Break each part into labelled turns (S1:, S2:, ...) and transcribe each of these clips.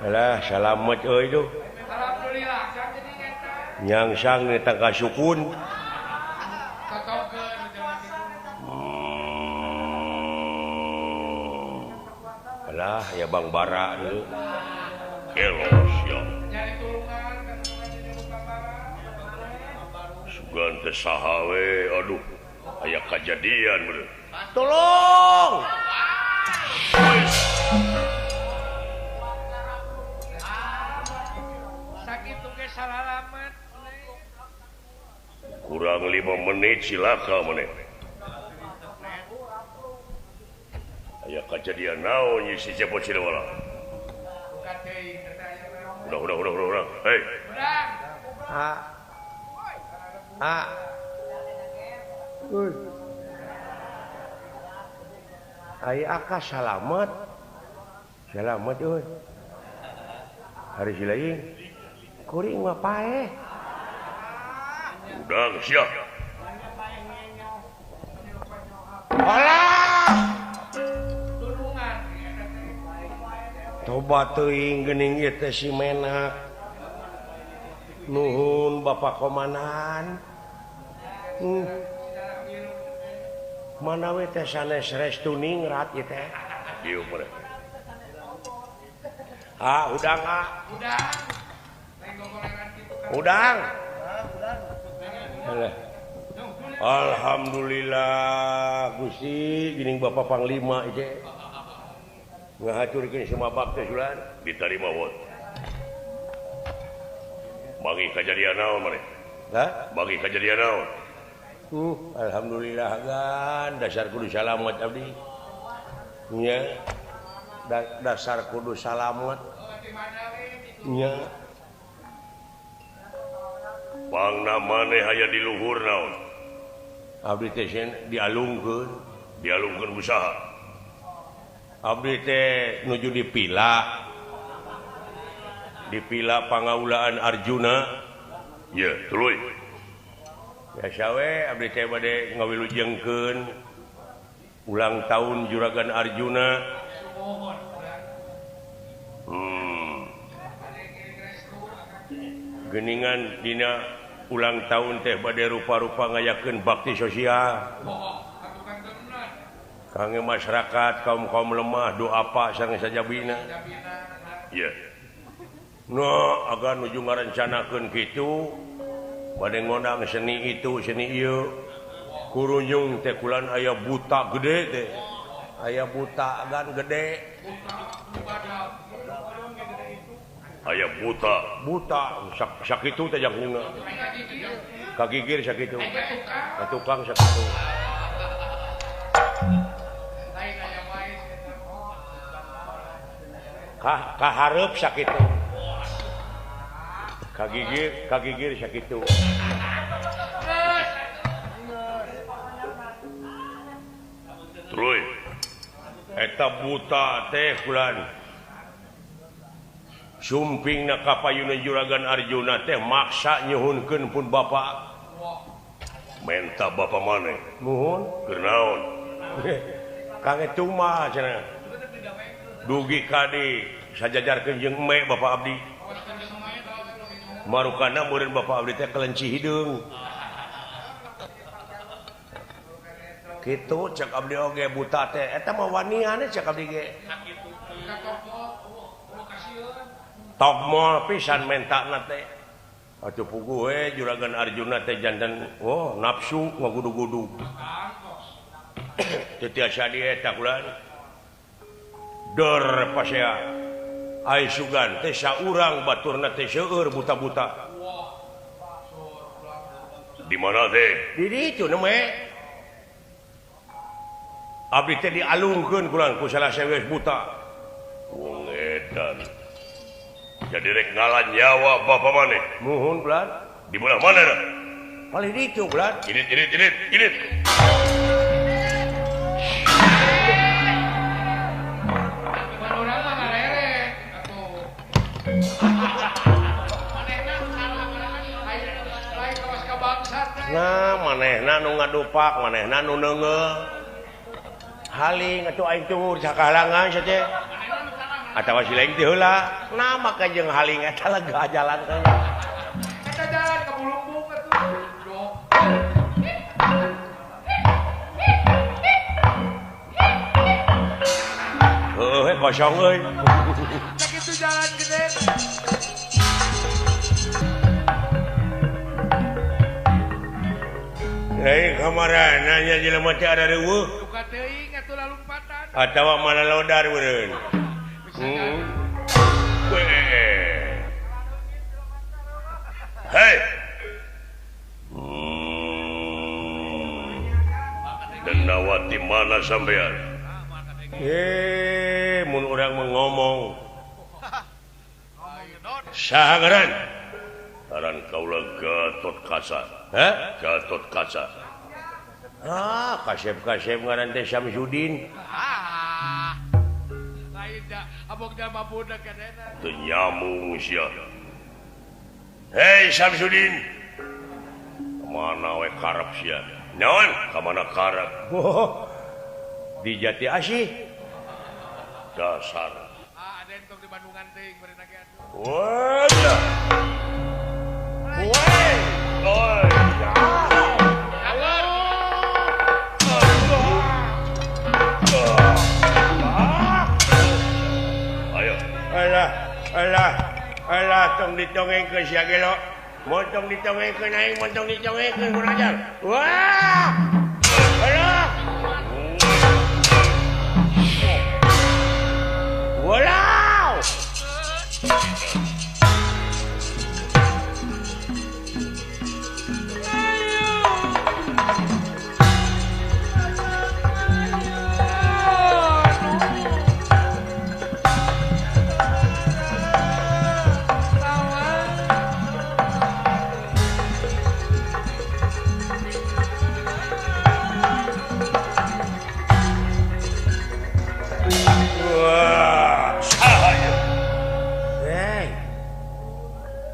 S1: Alah salamet euy tuh.
S2: Alhamdulillah.
S1: Nyangsang nih tangka sukun. Alah ya Bang Bara dulu.
S3: Kelos ya.
S2: Nyari tulungan kan
S3: Sugan teh saha we, aduh. Aya kejadian bener.
S1: Tolong.
S2: sakit tuh ge salah alamat.
S3: Kurang 5 menit silaka maneh. Aya kejadian naon ieu si Cepot Sidawala?
S2: Bukan teuing eta aya.
S3: Udah. Hei.
S2: Udah.
S1: Aya aka salamet. Salamet euy. Hari silaing. Kuring mah paeh.
S3: Udah siap.
S1: Alah.
S2: Tulungan.
S1: Tobat teuing geuning ieu teh si Menak. Nuhun Bapak Komandan. Mana we teh sanes restu ningrat ieu teh.
S3: Ieu maneh.
S1: Udang
S2: Udah. Lain gogoleran gitu kan.
S1: Udang. Alah. Alhamdulillah Gusti geuning Bapak Panglima ieu. Ngahaturkeun semua bakti sulan
S3: Ditarima wot. Bagi kejadian naon maneh?
S1: Hah?
S3: Bagi kejadian naon?
S1: Alhamdulillah gan dasar kudu salamet abdi. Nya. Dasar kudu salamet. Nya.
S3: Pangna maneh aya di luhur naon?
S1: Abdi teh dialungkeun.
S3: Dialungkeun usaha.
S1: Abdi teh nuju di pila. Di pila pangaulaan Arjuna.
S3: Ye, tuluy.
S1: Biasa we abdi teh bade ngawilujengkeun ulang tahun Juragan Arjuna. Geuningan dina ulang tahun teh bade rupa-rupa ngayakeun bakti sosial. Kangge masyarakat kaum-kaum lemah doa apa sareng sajabina.
S3: Ye.
S1: No, agar nuju ngarencanakeun kitu bade ngondang seni itu seni ieu. Kurunyung teh kulan aya buta gede teh. Aya buta gan gede.
S3: Aya buta.
S1: Buta sakitu teh jangkungna. Kagigir sakitu. Tukang sakitu. Kahareup sakitu. Kagigir sakitu.
S3: Tuluy.
S1: Eta buta teh kulan sumpingna kapayunan Juragan Arjuna teh maksa nyuhunkeun pun bapak.
S3: Menta bapa maneh.
S1: Nuhun.
S3: Keur naon?
S1: Kang etung mah cenah. Dugi kadi sajajarkeun jeung eme bapak abdi. Marukana meureun bapak abdi teh kelenci hideung. Kitu cek abdi oge buta teh eta mah wanian cek abdi ge. Togmol pisan mentana teh. Atuh puguh we Juragan Arjuna teh janten nafsu ngagudu-gudu. Teu tiasa di eta kulan. Dor pasea. Ai sugan teh saurang baturna teh seueur buta-buta.
S3: Di mana teh?
S1: Di ditu neme. Abdi teh dialungkeun kulan ku salah seueus buta.
S3: Wong edan. Jadi rek ngalan nyawa bapa maneh.
S1: Nuhun kulan.
S3: Di belah mana dah?
S1: Palih ditu kulan.
S3: Ini.
S1: Nah, manehna nu ngadupak, manehna nu neungeul. Haling atuh aing tunggu sakalangan saja. atawa si lain teh heula nama ka jeung haling eta lega jalan teh
S2: Kita jalan ke Bulungbung atuh.
S1: Kosong euy.
S2: Cek itu jalan gede.
S1: Lain kamarana nya jelema teh ada reueuh.
S2: Duka teuing atuh lalumpatan.
S1: Atawa mana lodar meureun. Hei.
S3: Denawati mana sampean?
S1: Mun urang ngomong. Saha ngaran?
S3: Aran kaula Gatot Kaca.
S1: Hah?
S3: Gatot Kaca.
S1: Kasep ngaran teh Syamsuddin.
S2: Lain dah abog jalma budak kadena.
S3: Teu nyamung sia. Hei Syamsuddin. Mana we karep sia? Naon? Ka mana karep?
S1: Di Jati Asih.
S3: Dasar.
S2: Ada entok di Bandungan teuing bari nage atuh.
S3: Wah.
S1: Woi.
S3: Oi. Ayo.
S1: Alah, tong ditongengkeun sia ge lo. Montong ditongengkeun aing, montong ditongengkeun kurang ajar. Wah! Alah. Walau.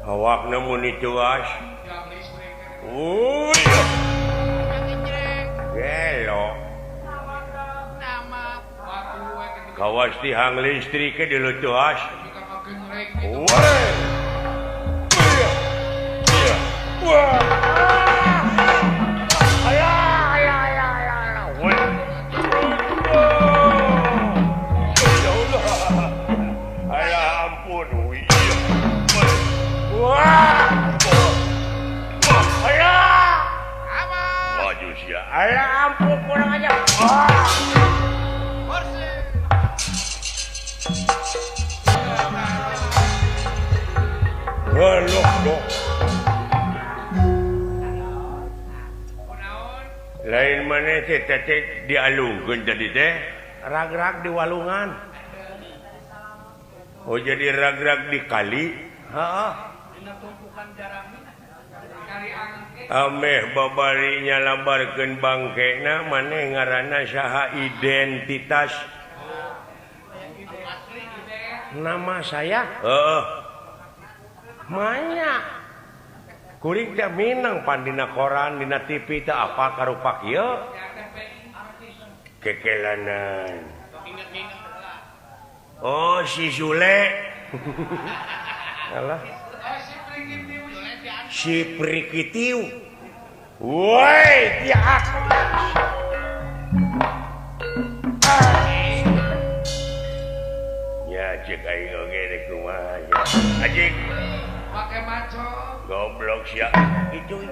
S1: Awak namun itu as. Gelo. Kawas tihang listrik ke dulu tuh as. Alah ampun kurang aja. Loh. Lain mana teh dialungkeun tadi teh rag-rag di walungan. Oh jadi rag-rag di kali? Heeh.
S2: Dina tumpukan jarami. Kali angke.
S1: Ameh babarinya lambarkeun bangkena maneh ngaranna saha identitas? Nama saya? Heeh. Manya. Kuring teh minang pan dina koran, dina TV teh apa karupa kieu? Kekelanan. Oh, si Sule. Alah. Si Prikitiu. Woi, dia aku. Ya, cek aing oge deh kumaha. Ajik.
S2: Pakai maco.
S1: Goblok sia. Itu.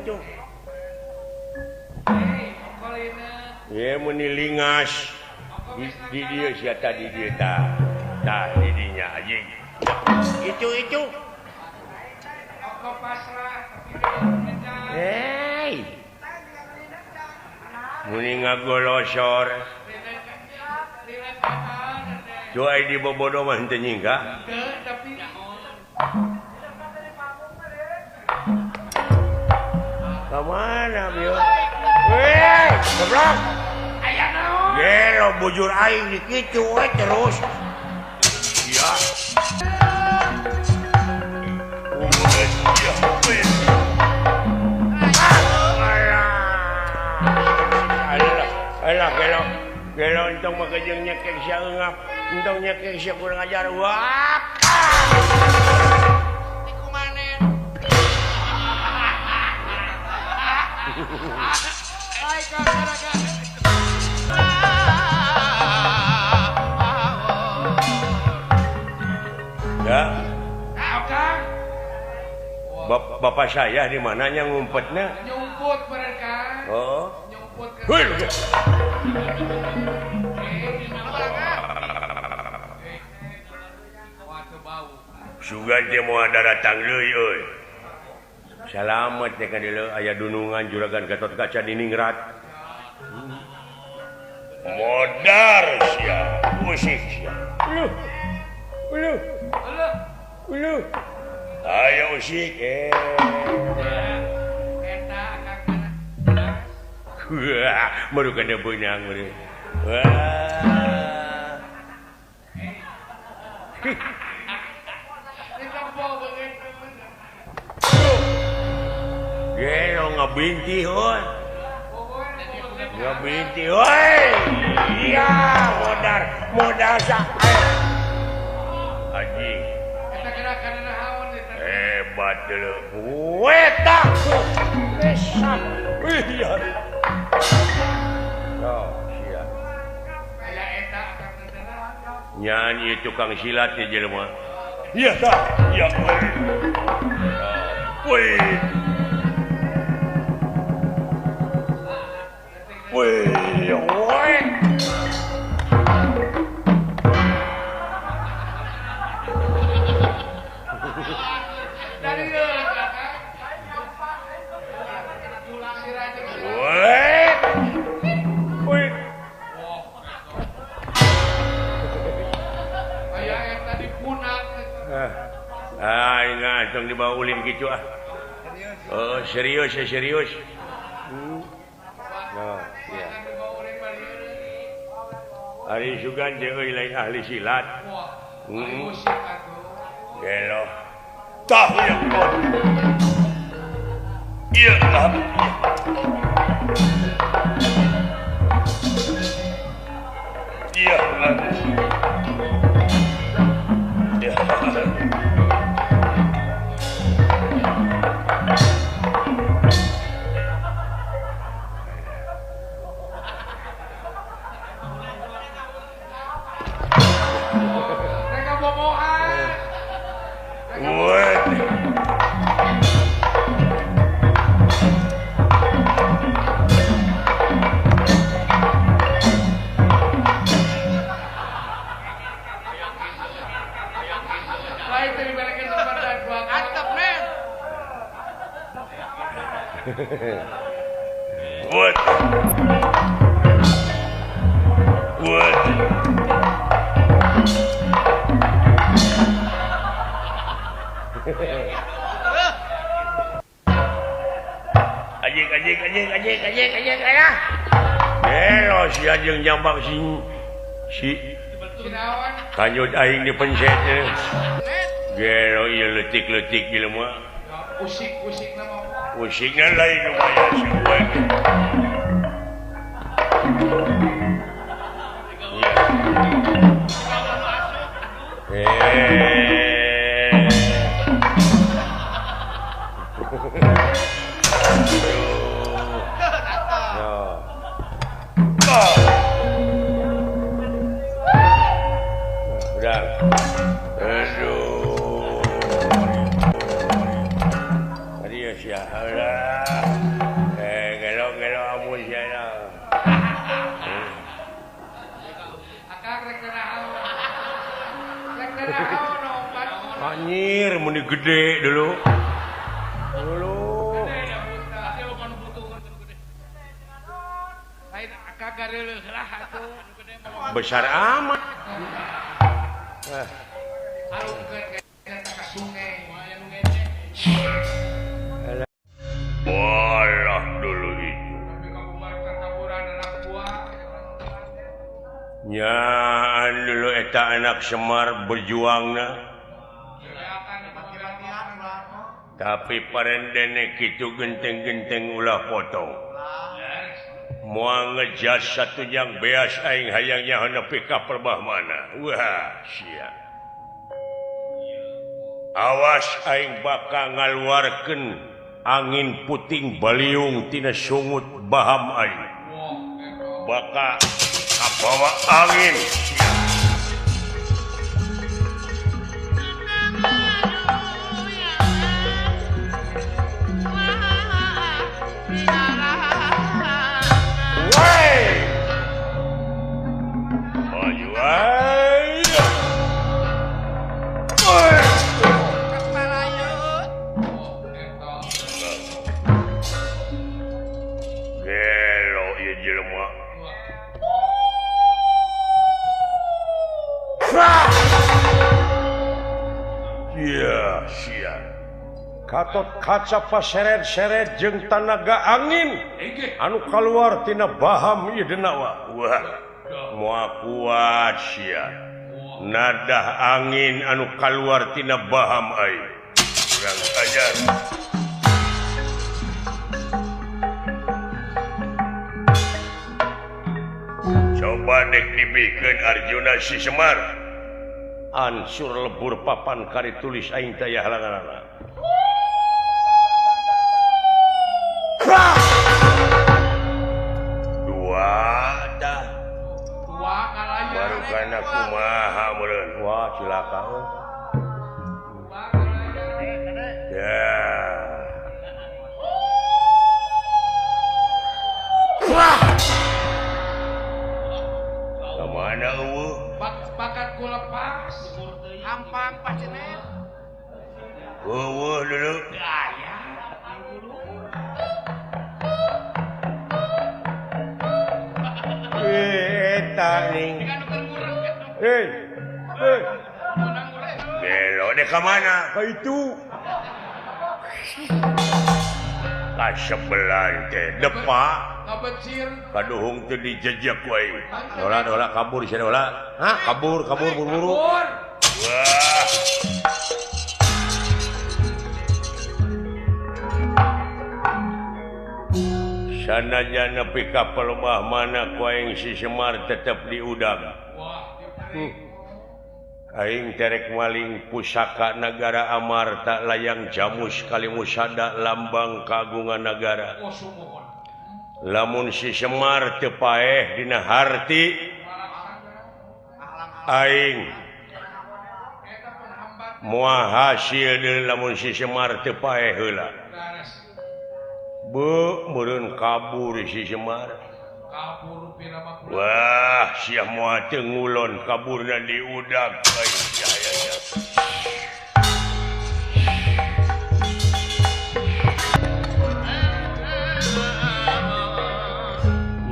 S2: Hei, okolina.
S1: Ye meni lingas. Di dia sia tadi dia tah. Tah di dinya ajik. Itu.
S2: Oko pasrah tapi
S1: Hei. Muni ngagolosor. Coai di bobodo mah henteu nyingga.
S2: Tapi
S1: Kamana bieu? Weh, goblok.
S2: aya naon?
S1: Gelo bujur aing di kitu we terus. Iya. Alah, gelo entong mah kejeng nyekek sia eungap. Entongnya ke siap kurang ajar. Wah.
S2: Iku maneh. Hai gara-gara.
S1: Ya.
S2: Kang.
S1: Bapak saya di mananya ngumpetnya?
S2: Nyumput mereka.
S1: Oh.
S2: Nyumput ke.
S1: Wih. Sugan teh mau ada datang deui euy. Salamet teh kan dieu aya dunungan juragan Gatot Kaca di Ningrat. Modar sia, musik sia. Ulu. Ayo usik
S2: Eta Kang mana?
S1: Wah, baru kada beunang meureun. Wah. Gelo ngabinti hoi. Ngabinti hoi. Iya, modal sak. Anjing.
S2: Eta gerakan naon eta?
S1: Hebat deuleu. Weta. Besan. Iya. Oh, sia.
S2: Aya eta Kang Tentara.
S1: Nyanyi tukang silat ya jelema. Iya tah. Iya. Woi. Woi, woi.
S2: Dari Kang. Tulang siraje.
S1: Woi. Woi.
S2: Aya eta dipunak.
S1: Ingat dong dibawa ulin gitu ah. Oh, serius ya serius. Oh, iya. Hari Sugan jeung lain ahli silat.
S2: Musik atuh.
S1: Gelo. Tah ya kau. Iya lah. Iya lah. Iya.
S2: Mereka bobohan.
S1: Woi.
S2: Lain tadi balikin kesempatan gua. Antep, men.
S1: What? What? Anjing ayah. Gelo si anjing nyambak si
S2: Sinawan.
S1: kanjut aing dipencet. Gelo ieu leutik-leutik jelema.
S2: Usik nama.
S1: Musiknya lain lumayan semua. Udah. Aduh. Tadi ya siapa? Gelo amun siapa?
S2: Akak rek naraon. Rek naraon obat.
S1: Anjir, meni gede dulu.
S2: Lain akak gareuleuh lah atuh.
S1: Besar amat.
S2: Harungkeun eta ka sungai.
S1: Walah dulu itu.
S2: Tapi kabubar kataburan anak buah.
S1: Nyaan dulu eta anak Semar berjuangna.
S2: Kelihatan panggilan
S1: Tapi parendene kitu genteng-genteng ulah potong.
S3: Moal ngejas satu yang beas aing hayangnya nepi ka perbah mana. Wah, sia. Awas aing bakal ngaluarkeun angin puting baliung tina sungut baham aing. Bakal kabawa angin.
S1: Katot kaca paseret-seret jeung tanaga angin anu kaluar tina baham ieu denawa.
S3: Wah, moal kuat sia. Nadah angin anu kaluar tina baham aing. Kurang ajar. Coba dek dibikeun Arjuna si Semar.
S1: Ansur lebur papan kari tulis aing teh ya halangan.
S3: Baru kana kumaha meureun.
S1: Wah, cilaka euy.
S3: Ya. Kamana eueuh?
S2: Bakat ku lepas. Hampang pacenet.
S3: Eueuh dulu.
S2: Aya.
S1: Eta ning. Hei.
S3: Belo deh ka mana?
S1: Ka itu.
S3: Ka sebelah teh depa.
S2: Ngabecir.
S3: Kaduhung teh dijejak wae.
S1: Dola kabur sia dola. Hah, kabur buru-buru.
S3: Wah. Sanajan nepi ka pelembah mana ku aing si Semar tetep diudang. Aing terek maling pusaka negara Amarta layang jamus kalimusada lambang kagungan negara. Lamun si Semar teu paeh dina harti aing moal hasil deui lamun si Semar teu paeh heula. Meureun kabur si Semar.
S2: Kabur pira mah.
S3: Wah, sia moal teu ngulon kaburna diudag bae jaya.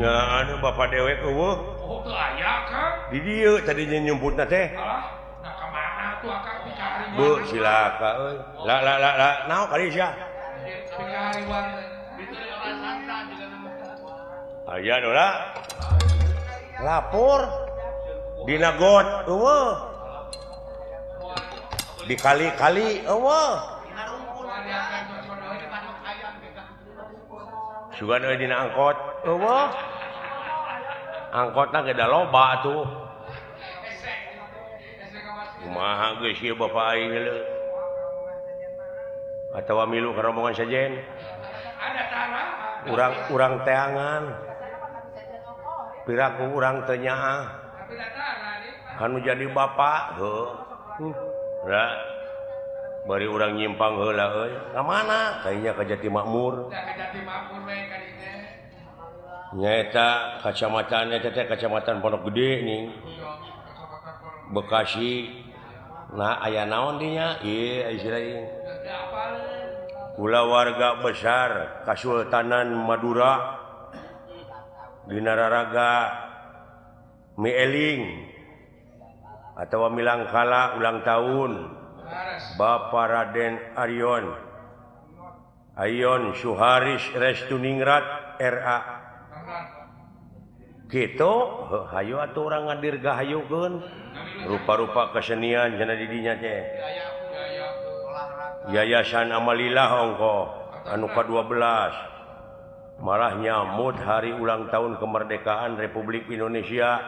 S3: Ya anu Bapak dewek eueuh.
S2: Oh, teu aya Kang.
S1: Di dieu tadinya nyumputna teh.
S2: Alah, nah ka mana tuh Akang pikari.
S1: Bu silaka euy. La naon kali sia?
S2: Pikari wan.
S3: Aya dola.
S1: Lapor dina got eueuh. Di kali-kali eueuh.
S3: Sugan euy dina angkot.
S1: Eueuh. Angkotna ge da loba tuh.
S3: Kumaha geus ieu Bapak aing heuleu.
S1: Atawa milu ka rombongan sajen.
S2: Ada tanah.
S1: Urang teangan. Piraku urang teu nyaah.
S2: Tapi da tanah nih.
S1: Anu jadi bapak heuh.
S3: Ra.
S1: Bari urang nyimpang heula euy. Ka mana? Kayaknya ka Jati Makmur.
S2: Da ka Jati Makmur we ka dieu.
S1: Nyaeta kacamatan eta teh kacamatan Pondok Gede nih. Bekasi. Nah, aya naon dinya? Ieu istilah ieu. Kula warga besar Kasultanan Madura dina raraga Mieling atawa Milangkala ulang tahun Bapak Raden Ayon Suharis Restuningrat RA. Kitu hayu atuh urang ngadirgah hayukeun rupa-rupa kesenian cenah di dinya teh. Yayasan Amalillah ongko anu ka-12 malah nyambut hari ulang tahun kemerdekaan Republik Indonesia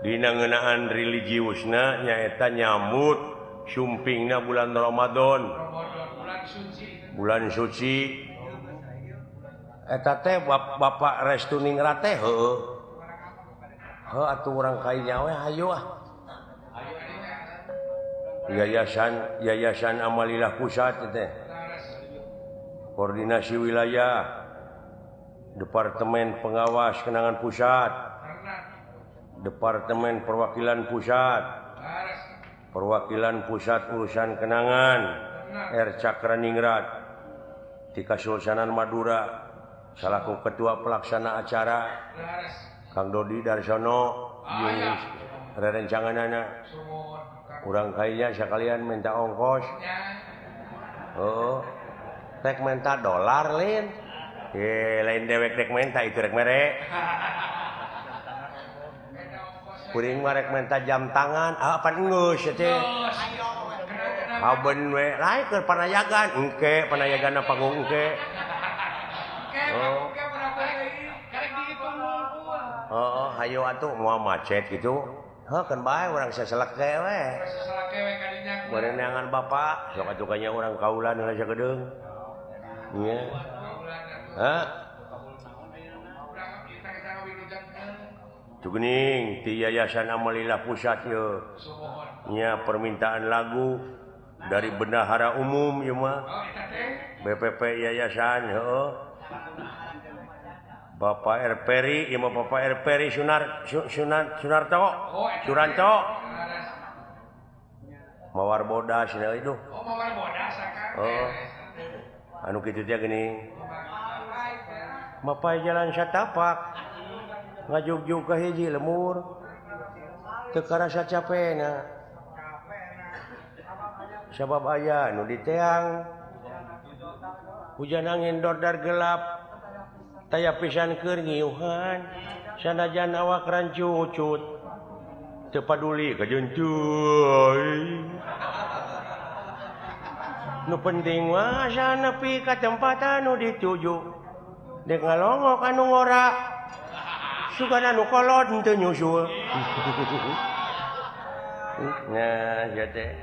S1: dina ngeunaan religiusna nyaeta nyambut sumpingna bulan Ramadan bulan suci eta teh Bapak restu ningrat teh heueuh atuh urang kainya we hayu Yayasan Amalilah Pusat teh koordinasi wilayah Departemen Pengawas Kenangan Pusat Departemen Perwakilan Pusat Perwakilan Pusat Urusan Kenangan R. Cakraningrat di Kasultanan Madura selaku Ketua Pelaksana Acara Kang Dodi Darsono jeung rerencanganana urang kaya sekalian minta ongkos rek minta dolar lain lain dewek rek minta itu rek mere kuring mah rek minta jam tangan pan geus teh habeun we lain keur panayagan engke panayagana panggung engke hayo atuh moal macet gitu kan bae urang saselek we berenangan bapak sok atuh kanya urang kaulan heula sagedeung nya Cugening ti Yayasan Amalilah Pusat ye nya permintaan lagu dari bendahara umum ieu mah BPP Yayasan heuh Bapak RPRI, ieu mah Bapak RPRI Sunarto. Suranto. Mawar bodas cenah itu.
S2: Mawar bodas akang.
S1: Anu kitu teh geuning. Mapai jalan satapak. Ngajugjug ka hiji lemur. Teu karasa capena. Sabab aya nu diteang. Hujan angin dordar gelap. Taya pisan keur ngiuhan sanajan awak rancucut teu paduli ka jeuntuy nu penting mah sanepi ka tempat anu dituju dek ngalongok anu ngora sugan anu kolot teu nyusul nah ya teh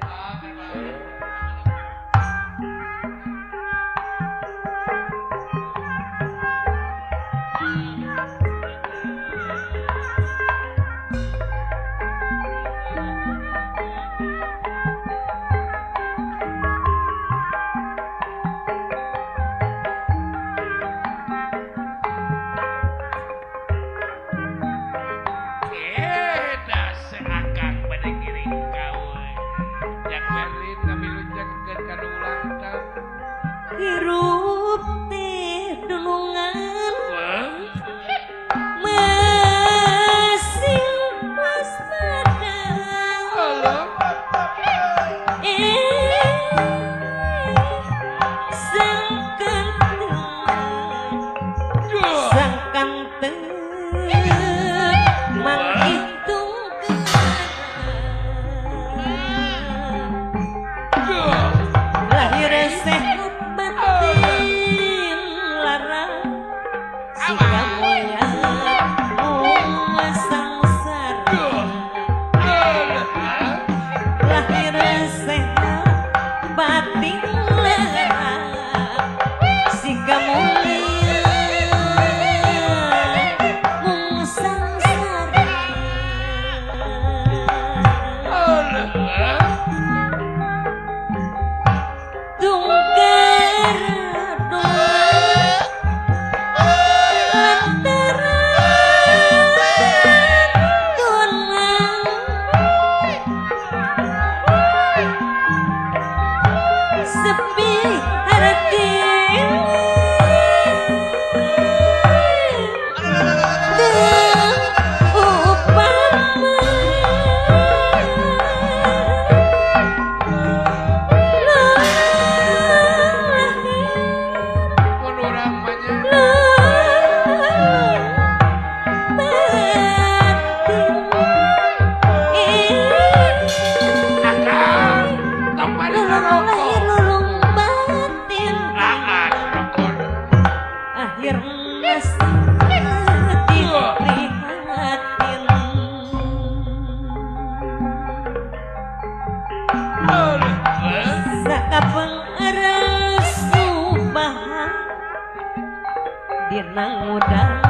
S4: nang udan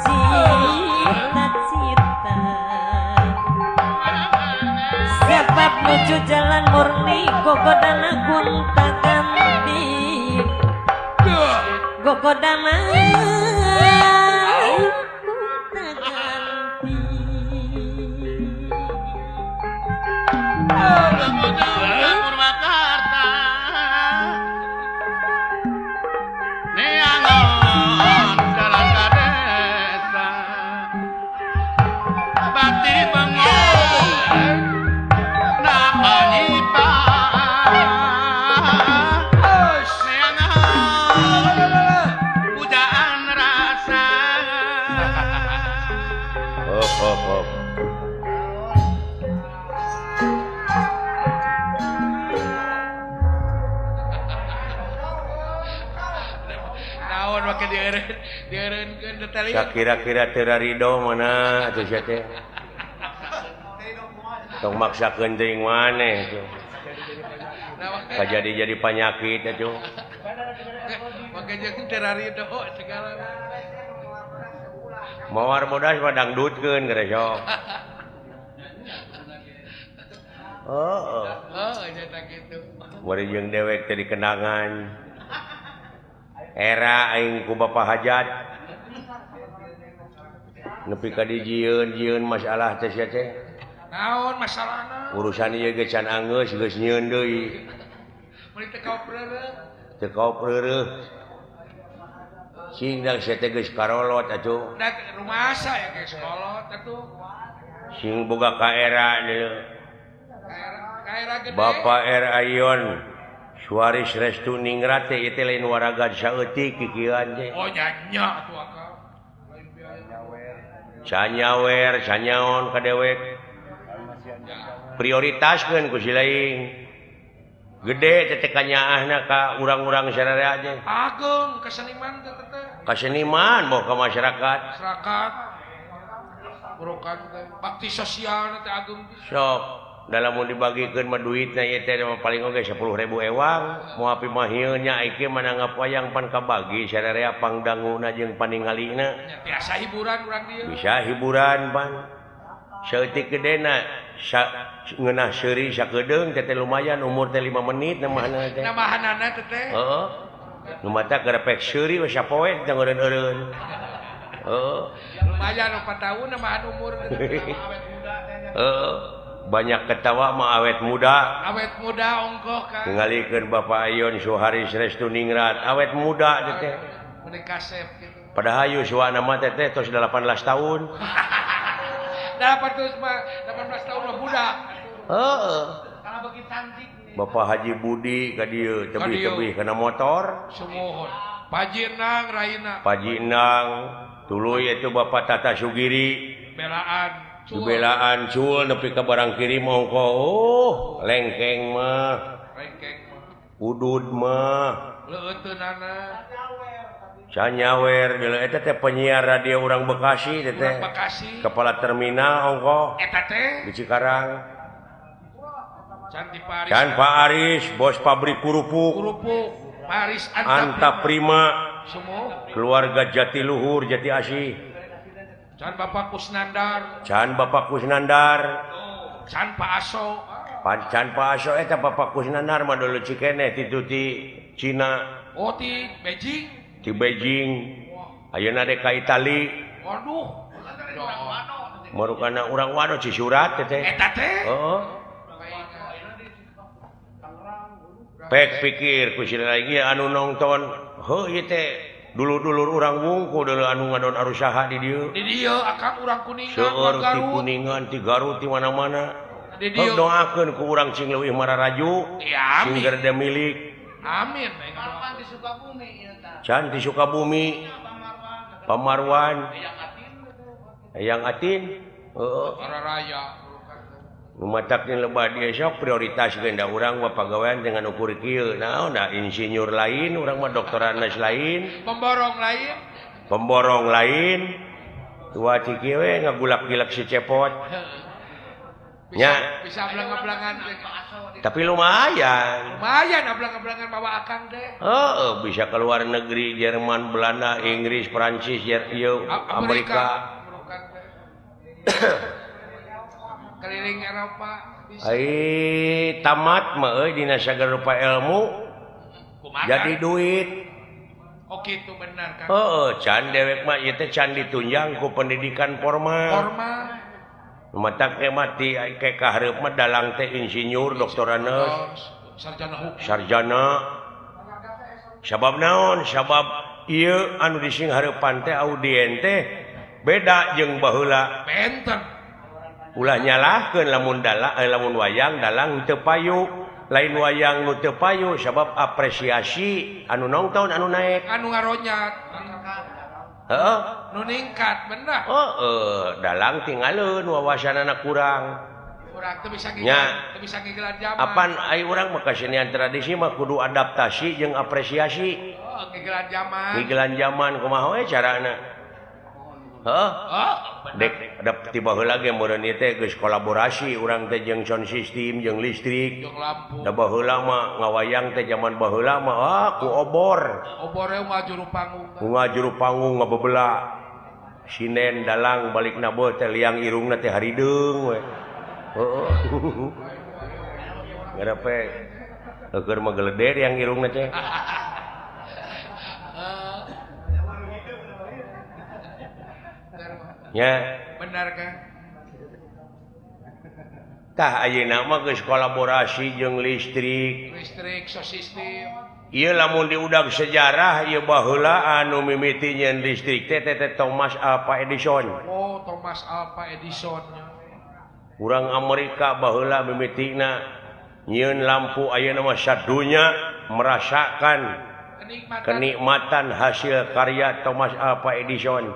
S4: cita-cita sebab menuju jalan murni gogodana gunta ganti gogodana gunta ganti
S2: Purwakarta neangon jalan ka desa bati bengon nakanipa neangon pujaan rasa
S3: hop
S2: naon make dieureunkeun detail
S3: kira-kira terarido mana atuh sia teh tong maksakeun teuing maneh tuh kajadi-jadi penyakit atuh
S2: make jeung terarido segala
S3: mawar bodas mah dangdutkeun geus sok
S2: oh nyata kitu
S3: bari jeung dewek teh dikenangan era aing ku bapa hajat nepi ka dijieun masalah teh sia teh
S2: naon masalahna
S3: urusan ieu ge can angeus geus nyieun deui
S2: meuli teu kaop reureuh
S3: teu kaop reureuh sing da sia teh geus karolot atuh
S2: da rumasa ya geus kolot atuh
S3: sing boga ka era deui
S2: kaera gede
S3: Bapak R Ayon Suaris Restu Ningrat teh ieu teh lain waraga saeutik kikieuan teh
S2: oh nyanya atuh akal
S3: canyawer canyaon ka dewek prioritaskeun ku si lain gede teh kanyaahna ka urang-urang sararea teh
S2: agung keseniman teh
S3: ka seniman mau ka masyarakat
S2: burokan teh bakti sosial teh agung
S3: sok dalam mau dibagikeun mah duitna ieu teh paling oge 10.000 ewang mau api mah ieu nya iki mana ngapayang pan kabagi sararea pangdanguna jeung paningalina
S2: biasa hiburan urang dieu
S3: bisa hiburan pan saeutik gedena ngeunah seuri sakedeung teh lumayan umur teh 5 menit namahna teh
S2: namahanana teh
S3: heeh nu mata gerepek seuri we sapoe teh ngeureun-eureun heeh
S2: lumayan 4 tahun namahan umur awet muda teh
S3: heeh banyak ketawa mah awet muda
S2: ongkoh kan
S3: ngalikeun Bapak Ayon Suharis Restu Ningrat awet muda teh
S2: menikah kasep gitu
S3: padahal hayu suana mah teh tos 18 tahun
S2: 18 tahun mah budak
S3: heeh
S2: kana beuki cantik
S3: Bapak Haji Budi ka dieu tebih-tebih kana motor
S2: sumuhun Paji Nang Raina
S3: Paji Nang tuluy itu Bapak Tata Sugiri belaan cul nepi ka barang kirim ongko lengkeng mah udud mah
S2: leuteunana
S3: canyawer geuleuh eta teh penyiar radio urang Bekasi teh kepala terminal ongko
S2: eta teh
S3: di Cikarang
S2: Can
S3: Pak Aris bos pabrik kurupuk
S2: Paris
S3: Anta Prima keluarga Jatiluhur Jati Asih
S2: Can Bapak Kusnandar
S3: Can Pak Aso eta Bapak Kusnandar mah dulu cikene ti Cina
S2: ti Beijing
S3: ti Beijing ayeuna dek ka Itali
S2: waduh
S3: marukana urang wado Cisurat teh
S2: eta teh
S3: heeh pek pikir ku sira lagi anu nonton heuh ieu teh dulur-dulur urang wungku dulu anu ngadon arusaha di dieu
S2: akang urang Kuningan
S3: seueur ti Kuningan ti Garut ti mana-mana doakeun ku urang cing leuwih mararaju sing gerde milik
S2: amin
S5: di Sukabumi
S3: can di Sukabumi Pamarwan Hayang Atin heeh
S2: Raya
S3: Numatakkeun lebah dia sok prioritas genda urang mah pagawean dengan ukur kieu naon da insinyur lain urang mah doktoranas lain pemborong lain tua ciki we ngagulak-gilak si cepot nya
S2: bisa belang-belangan
S3: tapi lumayan
S2: ablang-ablangan bawa akang deh.
S3: Bisa ke luar negeri, Jerman, Belanda, Inggris, Prancis, Amerika.
S2: Keliling Eropa bisa.
S3: Tamat mah dina sagala rupa ilmu jadi duit.
S2: Oh gitu benar kan.
S3: Can dewek mah ieu teh can ditunjang ku pendidikan formal. Matak teh mati ke kahareup mah dalang teh insinyur, doktoraneus, sarjana. Sabab naon? Sabab ieu anu dising hareupan teh audien teh beda jeung baheula.
S2: Benten.
S3: Ulah nyalahkeun lamun wayang dalang teu payu, lain wayang nu teu payu sabab apresiasi anu nongton anu naek,
S2: anu ngaronyat.
S3: Heeh.
S2: Nu ningkat bener.
S3: Dalang tinggalin wawasanana kurang.
S2: Kurang teu bisa ngigelan zaman.
S3: Apan ai urang mah kasenian tradisi mah kudu adaptasi jeung apresiasi. Ngigelan zaman kumaha we carana? Dek tiba heula ge meureun ieu teh geus kolaborasi urang teh jeung sound system jeung listrik.
S2: Jeung lampu.
S3: Da baheula mah ngawayang teh zaman baheula mah ku obor.
S2: Obore mah juru panggung.
S3: Juru panggung ngabebeula. Sinen dalang balikna beuh teh liang irungna teh harideung we. Ngarepe keur mah geledek yang irungna teh. Ya,
S2: benar kan?
S3: Tah ayeuna mah geus kolaborasi jeung listrik,
S2: sound system.
S3: Ieu lamun diudag sejarah ieu baheula anu mimiti nyeun listrik teh Thomas Alva Edison.
S2: Oh, Thomas Alva Edison.
S3: Urang Amerika baheula mimitina nyieun lampu ayeuna mah sadunya merasakan kenikmatan hasil karya Thomas Alva Edison.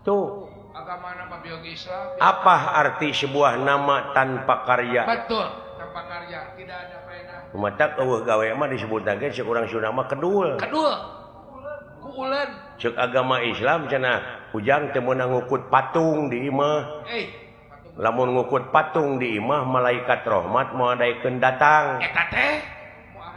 S3: Tuh
S2: agama nama biologi Islam.
S3: Apa arti sebuah nama tanpa karya?
S2: Betul, tanpa karya tidak ada faedah.
S3: Matak eueuh gawe mah disebutna ge ceuk urang Sunda mah kedul.
S2: Kedul. Ku uleun.
S3: Ceuk agama Islam cenah ujang teu meunang ngukut patung di imah. Lamun ngukut patung di imah malaikat rahmat moal daekeun datang.
S2: Eta teh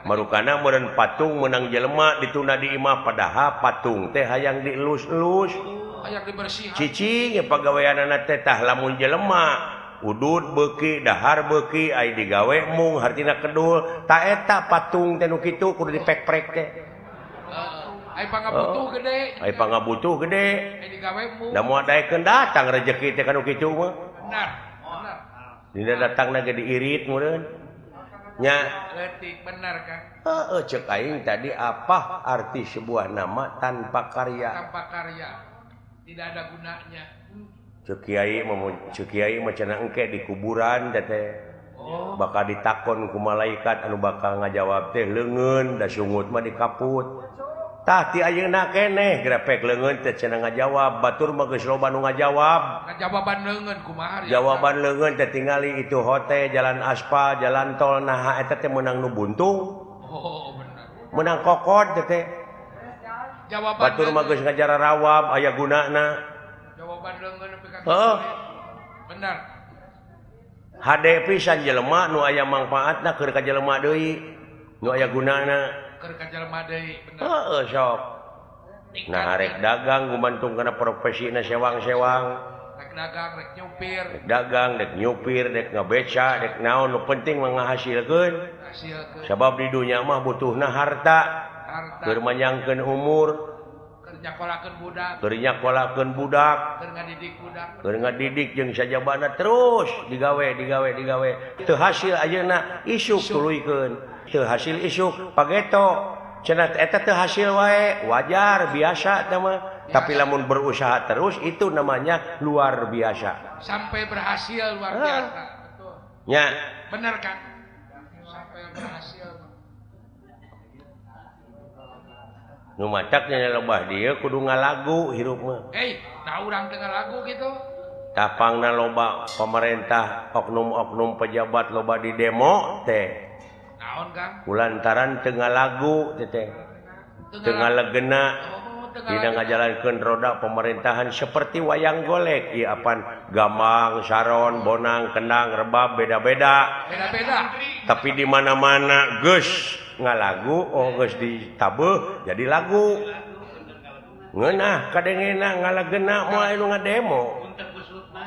S3: marukana meureun patung meunang jelema dituna di imah padahal patung teh hayang dielus-elus.
S2: Hayang dibersih.
S3: Cicing ya pagaweanana teh tah lamun jelema udud beuki, dahar beuki, ai digawe mung hartina kedul. Ta eta patung teh nu kitu kudu dipek-prek teh.
S2: Ai pangabutuh gede.
S3: Ai pangabutuh gede.
S2: Ai digawe mung.
S3: Da moal daekeun datang rezeki teh kanu kitu mah.
S2: Benar.
S3: Dina datangna ge diirit meureun. Nya
S2: leutik benar kan?
S3: Ceuk aing tadi apa arti sebuah nama tanpa karya?
S2: Tanpa karya. Tidak ada gunanya.
S3: Ceuk kiai mah cenah engke di kuburan teh. Bakal ditakon ku malaikat anu bakal ngajawab teh leungeun da sungut mah dikaput. Tah ti ayeuna keneh grepek leungeun teh cenah ngajawab, batur mah geus loba nu ngajawab.
S2: Ngajawaban leungeun kumaha?
S3: Jawaban leungeun teh tingali itu hote, jalan aspal, jalan tol nah eta teh meunang nu buntung.
S2: Oh, benar.
S3: Meunang kokod teh.
S2: Jawaban
S3: batur mah geus ngajara rawab aya gunana.
S2: Jawaban leungeun nepi ka
S3: Heeh.
S2: Benar.
S3: Hade pisan jelema nu aya mangpaatna keur ka jelema deui. Nu aya gunana.
S2: Keur ka jelema deui, bener.
S3: Heeh, sok. Nah, rek dagang gumantung kana profesina sewang-sewang.
S2: Rek dagang, rek nyupir.
S3: Rek dagang, rek nyupir, rek ngabeca, rek naon nu penting mah ngahasilkeun.
S2: Hasilkeun.
S3: Sabab di dunya mah butuhna harta. Keur manyangkeun umur.
S2: Keur nyakolakeun budak.
S3: Keur nyakolakeun budak.
S2: Keur ngadidik budak.
S3: Keur ngadidik jeung sajabana terus digawe. Teu hasil ayeuna isuk tuluykeun. Teu hasil isuk pageto. Cenah eta teu hasil wae, wajar biasa teh mah. Tapi lamun berusaha terus itu namanya luar biasa.
S2: Sampai berhasil luar biasa. Betul.
S3: Nya.
S2: Benar kan? Sampai berhasil.
S3: Nu mataknya lobah dieu kudu ngalagu hirup mah.
S2: Nah urang dengan lagu gitu.
S3: Tapangna loba pemerintah, oknum-oknum pejabat loba di demo teh.
S2: Naon Kang?
S3: Kulantaran teu ngalagu teh. Teu ngalegena. dina ngajalankeun roda pemerintahan seperti wayang golek ieu apan Gamang, Saron, Bonang, Kendang, Rebab beda-beda. Tapi di mana-mana geus ngalagu geus ditabeuh jadi lagu. Ngeunah kadengena ngalageuna moal anu ngademo.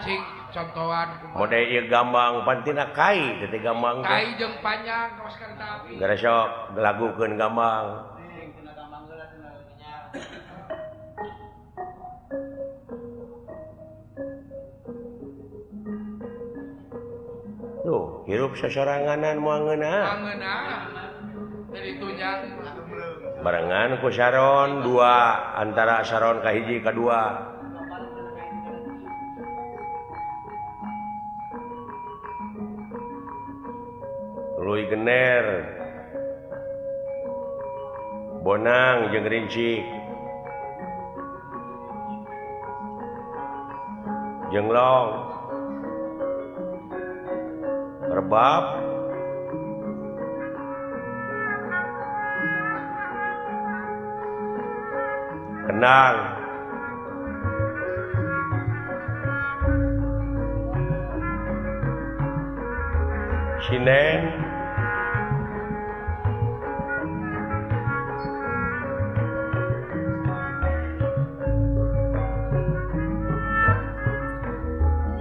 S2: Cing contohan
S3: mode ieu Gambang pantina kai teh Gambang
S2: kai jeung panjang kaos kereta api.
S3: gara sok lagukeun Gambang. Tuh, hirup sasoranganan moal ngeunah.
S2: Jadi tunjang
S3: Barengan ku Saron 2 antara Saron ka hiji ka 2. Luy Gener Bonang jeung Rincik Jenglong Rebab Kendang Sinen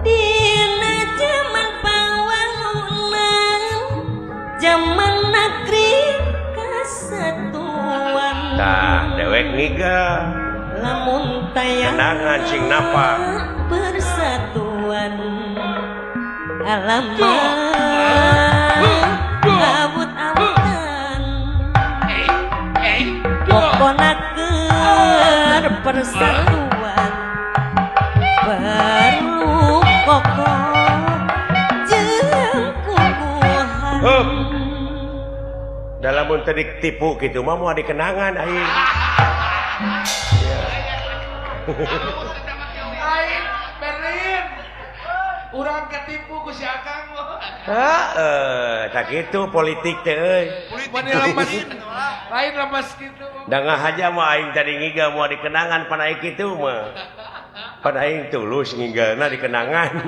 S4: dina zaman pawangunan zaman negeri kesatuan
S3: tah dewek niga
S4: lamun tayang
S3: kenangan cing napa
S4: persatuan alamat awut-awutan pokonakeun persatuan perlu kokoh jeung kukuhan
S3: dalam tedik tipu gitu mah mau dikenangan aing.
S2: Aing Berlin urang ketipu ku si Akang
S3: Tak gitu politik teh euy.
S2: lain lemes gitu
S3: Dangah aja mah aing tadi ngiga mau dikenangan pan aing kitu mah. Pan aing tulus ngigalna dikenangan.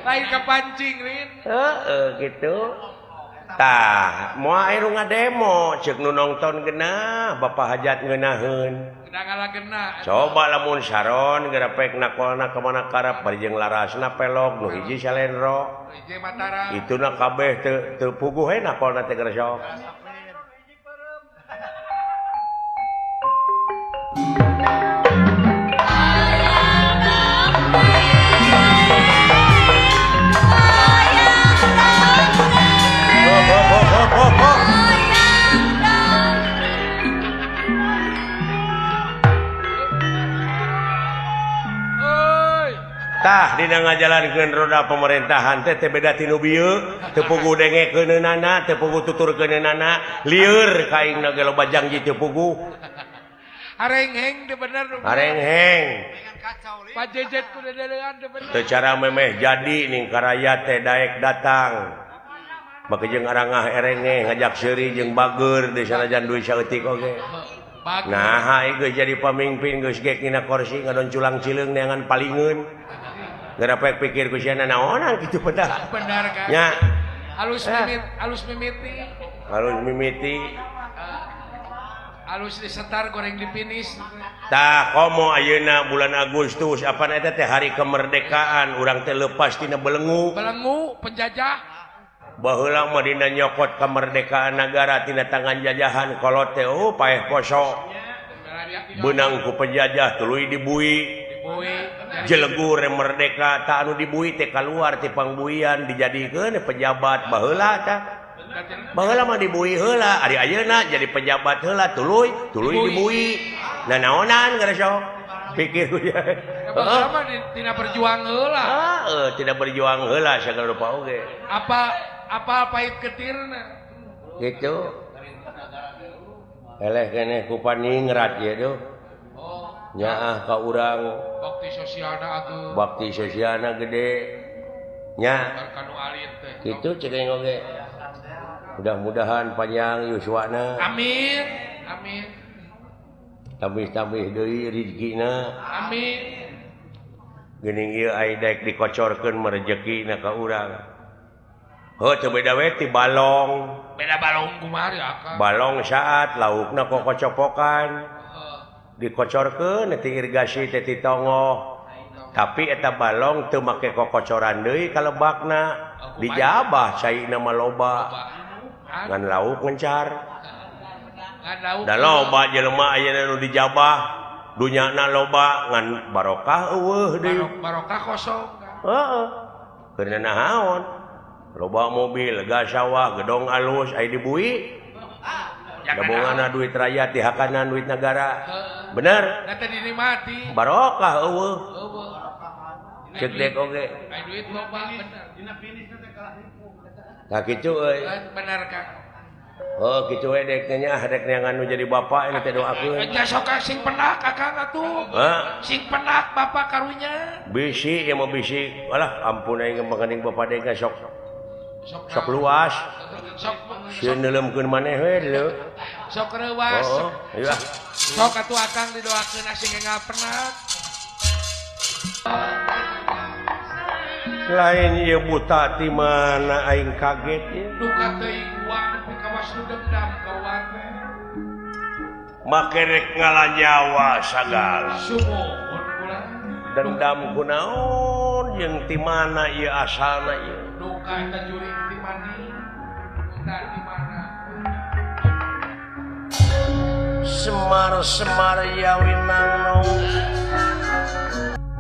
S2: lain kepancing Rin
S3: Gitu. Tah, moal anu ngademo ceuk nu nongton geunah Bapak Hajat ngeunaheun.
S2: Gena.
S3: Coba lamun Saron gerepek nakolna ka mana karep bari jeung larasna pelog nu hiji Salendro.
S2: Hiji Mataram.
S3: Ituna kabeh teu puguh he nakolna teh geura sok. Tah dina ngajalankeun roda pemerintahan teh beda tinu bieu teu puguh dengekeunana teu puguh tuturkeunana lieur ka aingna ge loba janji teu puguh
S2: Arengheng teh bener
S3: arengheng
S2: Pak Jejet ku dedeungan teh bener
S3: teu cara memeh jadi ning karaya teh daek datang make jeung arangah erenge ngajak seuri jeung bager di sanajan duit saeutik oge. Nah, geus jadi pamimpin geus gek dina kursi ngadon culang cileung neangan palingeun. Gerapek pikir ku siana naonan kitu pedah.
S2: Benar kan?
S3: Nya.
S2: Alus mimiti. Alus disetar goreng dipinis.
S3: Tah komo ayeuna bulan Agustus apa eta teh hari kemerdekaan urang teh leupas tina belenggu.
S2: Belenggu penjajah.
S3: Baheula mah dina nyokot kemerdekaan negara tina tangan jajahan kolot teh paeh poso. Beunang ku penjajah tuluy dibui. Jelegur merdeka tak anu dibui teh keluar ti pangbuian dijadikeun pejabat baheula tah. Baheula mah dibui heula, ari ayeuna jadi pejabat heula tuluy dibui. Nah naonan geura sok? Pikir ku ya.
S2: Sama tina berjuang heula.
S3: Tidak berjuang heula sagala rupa oge.
S2: Apa pahit ketirna.
S3: Gitu. Eleh keneh ku paningrat ye tuh. Nyaah ka urang bakti sosialna gede nya kitu ceuk oge mudah-mudahan panjang yuswana
S2: amin
S3: tambih-tambih deui rezekina.
S2: Amin.
S3: Geuning ieu ai daek dikocorkeun merejekina ka urang. Heuh teu beda we ti balong.
S2: Beda balong kumaha ya Kang?
S3: Balong saat laukna kokocopokan. Dikocorkeun ti irigasi teh ti tongoh. Tapi eta balong teu make kokocoran deui ka lebakna. Dijabah caina mah loba. Ngan lauk ngencar. Da loba jelema ayeuna nu dijabah, dunyana loba ngan barokah eueuh deui.
S2: Barokah kosong.
S3: Heeh. Keurna naon? Loba mobil, gas sawah, gedong alus aya di bui. Gabunganna duit rakyat dihakanan duit negara. Bener?
S2: Eta dinikmati.
S3: Barokah eueuh. Cek dek oge.
S2: Aya duit loba bener. Dina finish teh kalah.
S3: Tah kitu euy.
S2: Bener Kang.
S3: Oh kitu we dek nya dek nganu jadi bapak ini teh doakeun.
S2: Nya sok sing penak Kakang atuh.
S3: Hah?
S2: Sing penak bapak karunya.
S3: Bisi ya mau bisi. Alah ampun aing manganding bapak dek sok luas. Sieun neuleumkeun maneh we deuleu.
S2: Sok reuwas.
S3: Oh, iya.
S2: Sok atuh Akang didoakeun sing enggal penak.
S3: Lain ieu buta ti mana aing kaget ye.
S2: Duka teuing uang nepi ka wasu dendam ka uang teh.
S3: Make rek ngalanyawa sagala.
S2: Sumuhun kula.
S3: Dendam kunaon jeung ti mana ieu asalna ieu.
S2: Duka eta juring ti mani. Duka di mana?
S3: Semar-semar yawinang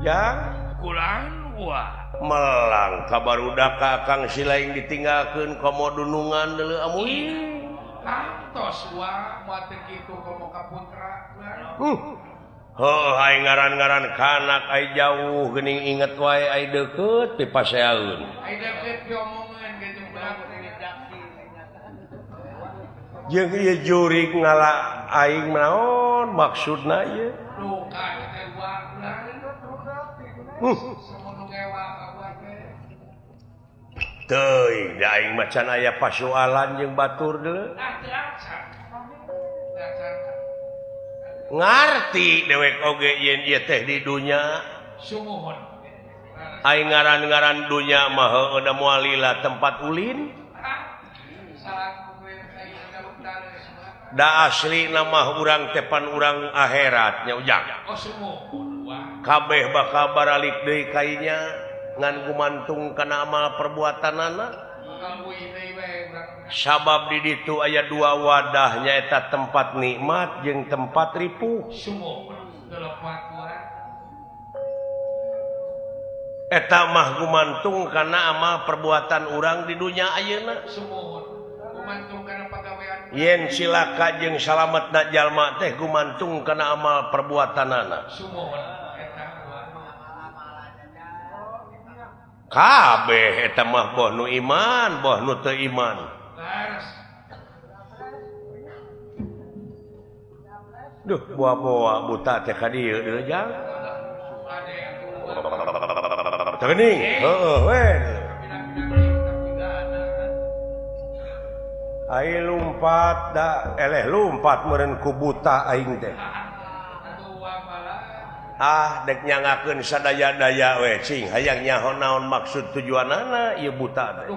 S3: ya
S2: Kulan wah.
S3: melang kabarudak ka Kang Silaing ditinggalkeun komo dunungan deuleu amuy.
S2: Kantos wah moal teh kitu komo ka putra.
S3: Heuh ai ngaran-ngaran kanak ai jauh geuning inget wae ai deukeut ti paseaeun.
S2: Ai deukeut diomongeun ge jeung budak
S3: Jeung ieu jurig ngala aing naon maksudna ieu?
S2: duka teh wah lain. Semono ngewa ka buat teh.
S3: Teuing da aing macan aya pasoalan jeung batur deuleu. Ngarti dewek oge yen ieu teh di dunya.
S2: Sumuhun.
S3: Aing ngaran-ngaran dunya mah heueuh da moal lila tempat ulin.
S2: Salah kumaha saya dalam dales.
S3: Da asli nama urang tepan urang akhirat nya ujang.
S2: Oh sumuhun wah.
S3: Kabeh bakal baralik deui ka inya ngan gumantung kana amal perbuatanana.
S2: Kamu ini we urang.
S3: Sabab di ditu aya dua wadah nyaeta tempat nikmat jeung tempat ripuh.
S2: Sumuhun delepat wah.
S3: Eta mah gumantung kana amal perbuatan urang di dunya ayeuna.
S2: Sumuhun. Gumantung kana pagawean.
S3: Yen silaka jeung salametna jalma teh gumantung kana amal perbuatanana.
S2: Sumuhun eta wah.
S3: Kabeh eta mah boh nu iman, boh nu teu iman.
S2: Laras.
S3: Duh, boa-boa buta teh ka dieu deuleu jang.
S2: Ade
S3: Teuning, heueuh we. Ai lumpat da lumpat meureun ku buta aing teh. Ah, dek nyangakeun sadaya-daya we cing hayang nyaho naon maksud tujuanana ieu buta teh.